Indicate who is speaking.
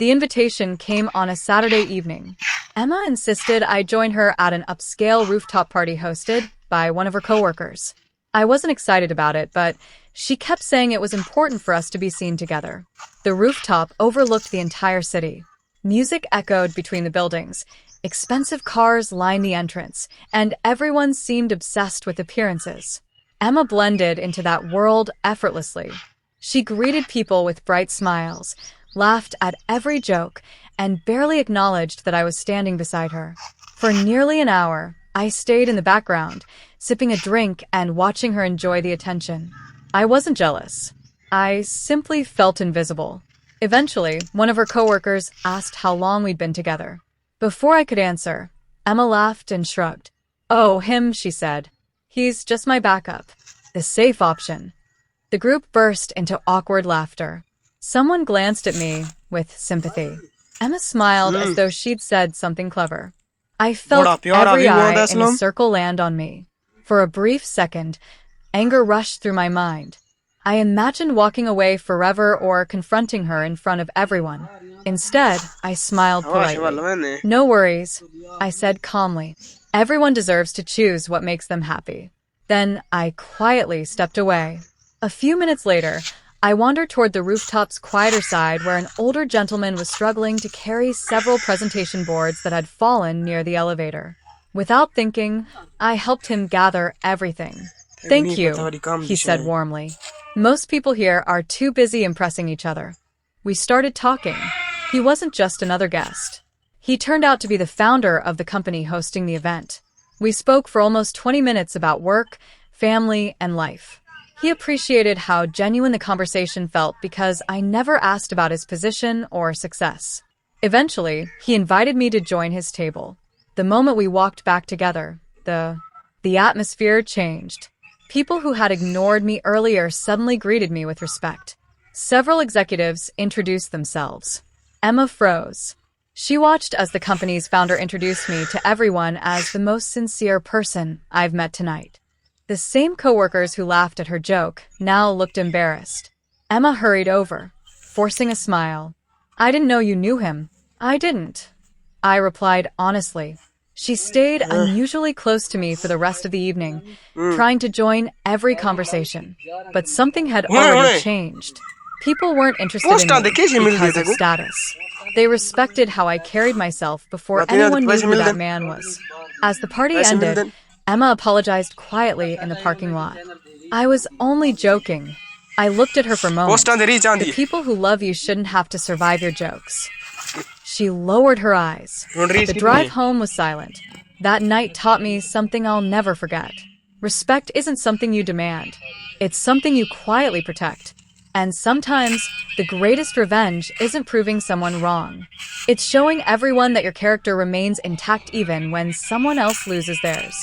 Speaker 1: The invitation came on a Saturday evening. Emma insisted I join her at an upscale rooftop party hosted by one of her coworkers. I wasn't excited about it, but she kept saying it was important for us to be seen together. The rooftop overlooked the entire city. Music echoed between the buildings. Expensive cars lined the entrance, and everyone seemed obsessed with appearances. Emma blended into that world effortlessly. She greeted people with bright smiles, laughed at every joke, and barely acknowledged that I was standing beside her. For nearly an hour, I stayed in the background, sipping a drink and watching her enjoy the attention. I wasn't jealous. I simply felt invisible. Eventually, one of her coworkers asked how long we'd been together. Before I could answer, Emma laughed and shrugged. "Oh, him," she said. "He's just my backup. The safe option." The group burst into awkward laughter. Someone glanced at me with sympathy. Emma smiled as though she'd said something clever. I felt every eye in a circle land on me. For a brief second, anger rushed through my mind. I imagined walking away forever or confronting her in front of everyone. Instead, I smiled politely. "No worries," I said calmly. "Everyone deserves to choose what makes them happy." Then I quietly stepped away. A few minutes later, I wandered toward the rooftop's quieter side where an older gentleman was struggling to carry several presentation boards that had fallen near the elevator. Without thinking, I helped him gather everything. "Thank you," he said warmly. "Most people here are too busy impressing each other." We started talking. He wasn't just another guest. He turned out to be the founder of the company hosting the event. We spoke for almost 20 minutes about work, family, and life. He appreciated how genuine the conversation felt because I never asked about his position or success. Eventually, he invited me to join his table. The moment we walked back together, the atmosphere changed. People who had ignored me earlier suddenly greeted me with respect. Several executives introduced themselves. Emma froze. She watched as the company's founder introduced me to everyone as the most sincere person I've met tonight. The same coworkers who laughed at her joke now looked embarrassed. Emma hurried over, forcing a smile. "I didn't know you knew him." "I didn't," I replied honestly. She stayed unusually close to me for the rest of the evening, trying to join every conversation. But something had already changed. People weren't interested in me because of status. They respected how I carried myself before anyone knew who that man was. As the party ended, Emma apologized quietly in the parking lot. "I was only joking." I looked at her for moments. "The people who love you shouldn't have to survive your jokes." She lowered her eyes. The drive home was silent. That night taught me something I'll never forget. Respect isn't something you demand. It's something you quietly protect. And sometimes, the greatest revenge isn't proving someone wrong. It's showing everyone that your character remains intact even when someone else loses theirs.